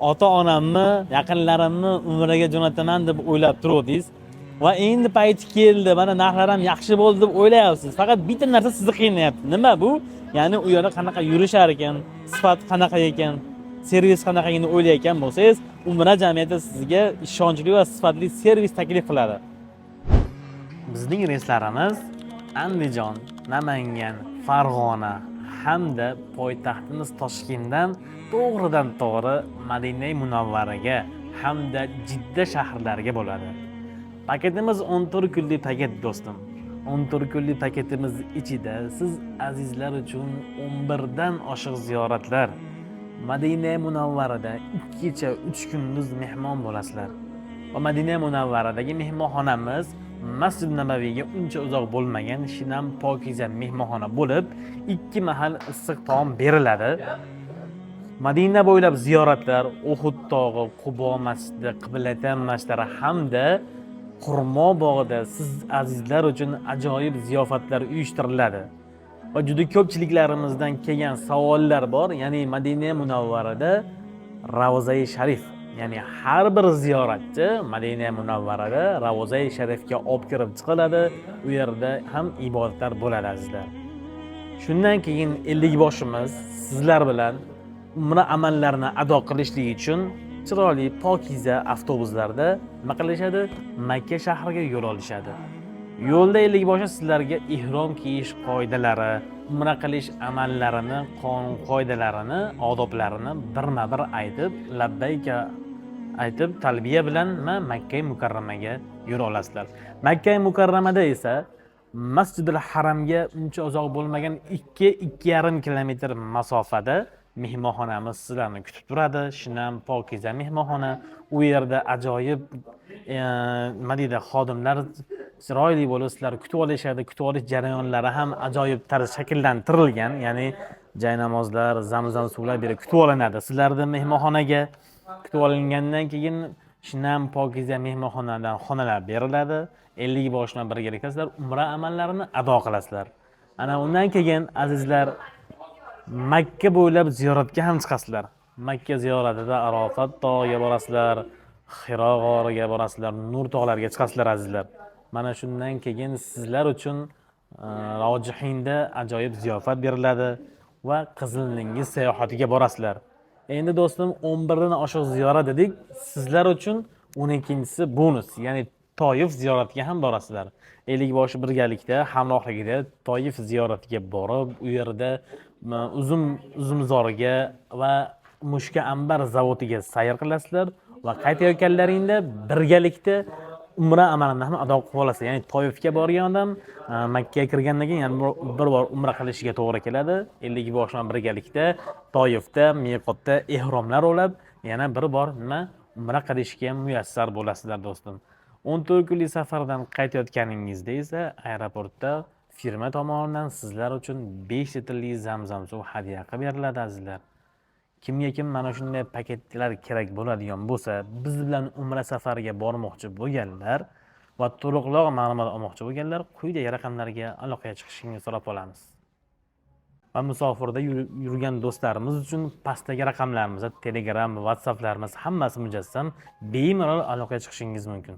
ota-onamni, yaqinlarimni umraga jo'nataman deb o'ylab turuvdingiz va endi payti keldi, mana narxlar ham yaxshi bo'ldi deb o'ylayapsiz. Faqat bitta narsa sizni qiynayapti. Nima bu? Ya'ni u yerda qanaqa yurishar ekan, sifat qanaqa ekan, servis qanaqaligini o'ylayotgan bo'lsangiz, umra jamiyati sizga ishonchli va sifatli servis taklif qiladi. Bizning reyslarimiz Andijon, Namangan, Farg'ona hamda poytaxtimiz Toshkentdan to'g'ridan to'g'ri Madina Munavvaraga hamda Jidda shaharlariga bo'ladi. Paketimiz 14 kunlik paket do'stim. 14 kunlik paketimiz ichida siz azizlar uchun 11 dan oshiq ziyoratlar, Madina Munavvarada 2 kecha 3 kunduz mehmon bo'lasizlar. Va Madina Munavvaradagi mehmonxonamiz Masjid Nabaviyga uncha uzoq bo'lmagan shinam pokiza mehmonxona bo'lib, 2 mahal issiq taom beriladi. Madina bo'ylab ziyoratlar, Uhud tog'i, Qubo masjidi, Qiblatain masjidlari hamda Xurmo bog'ida siz azizlar uchun ajoyib ziyofatlar uyushtiriladi. Va juda ko'pchiliklarimizdan kelgan savollar bor, ya'ni Madina Munavvarada Ravza-i Sharif, ya'ni har bir ziyoratchi Madina Munavvarada Ravza-i Sharifga olib kirib chiqiladi, u yerda ham ibodatlar bo'ladi azizlar. Shundan keyin 50 boshimiz sizlar bilan umra amallarini ado qilishlik uchun chiroyli pokiza avtobuslarda nima qilishadi? Makka shahriga yo'l olishadi. Yo'lda 50 boshi sizlarga ihrom kiyish qoidalari, umra qilish amallarini, qonun qoidalarini, odoblarini birma-bir aytib, labbayka aytib, talbiya bilan Makka Mukarramaga yo'l olasizlar. Makka Mukarramada esa Masjidul Haramga uncha uzoq bo'lmagan 2-2,5 kilometr masofada mehmonxonamiz sizlarni kutib turadi. Shinam pokiza mehmonxona. U yerda ajoyib nima deydi, xodimlar chiroyli bo'lib sizlarni kutib olishadi. Kutib olish jarayonlari ham ajoyib tarz shakllantirilgan. Ya'ni jay namozlar, zamzam suvlar berib kutib olinadi. Sizlarni mehmonxonaga kutib olingandan keyin shinam pokiza mehmonxonadan xonalar beriladi. 50 bosh bilan birgalikda sizlar umra amallarini ado qilasizlar. Ana undan keyin azizlar Makka bo'ylab ziyoratga ham chiqasizlar. Makka ziyoratida Arofat tog'iga borasizlar, Hiro g'origa borasizlar, Nur tog'lariga chiqasizlar azizlar. Mana shundan keyin sizlar uchun Rojihinda ajoyib ziyofat beriladi va Qizil dengiz sayohatiga borasizlar. Endi do'stim 11 dan oshiq ziyorat dedik. Sizlar uchun 12-si bonus, ya'ni Toyif ziyoratiga ham borasizlar. 50 boshi birgalikda hamrohligida Toyif ziyoratiga borib, u yerda Uzumzorga va Mushka Ambar zavodiga sayr qilasizlar va qaytayotganlaringda birgalikda umra amalini ham ado qilib olasiz. Ya'ni Toyifga borgan odam Makkaga kirgandan keyin yana bir bor umra qilishiga to'g'ri keladi. 50 bosh bilan birgalikda Toyifda miqotda ehromlar olib, yana bir bor umra qilishga muyassar bo'lasizlar do'stim. 14 kunlik safardan qaytayotganingizda esa aeroportda firma tomonidan sizlar uchun 5 litrli zamzam suv hadya qilib beriladi azizlar. Kimga kim mana shunday paketlar kerak bo'ladigan bo'lsa, biz bilan umra safariga bormoqchi bo'lganlar va to'liqroq ma'lumot olmoqchi bo'lganlar quyidagi raqamlarga aloqaga chiqishingizni so'rab qolamiz. Va musofirda yurgan do'stlarimiz uchun pastdagi raqamlarimizda Telegram, WhatsApplarimiz hammasi mujassam, bemalol aloqaga chiqishingiz mumkin.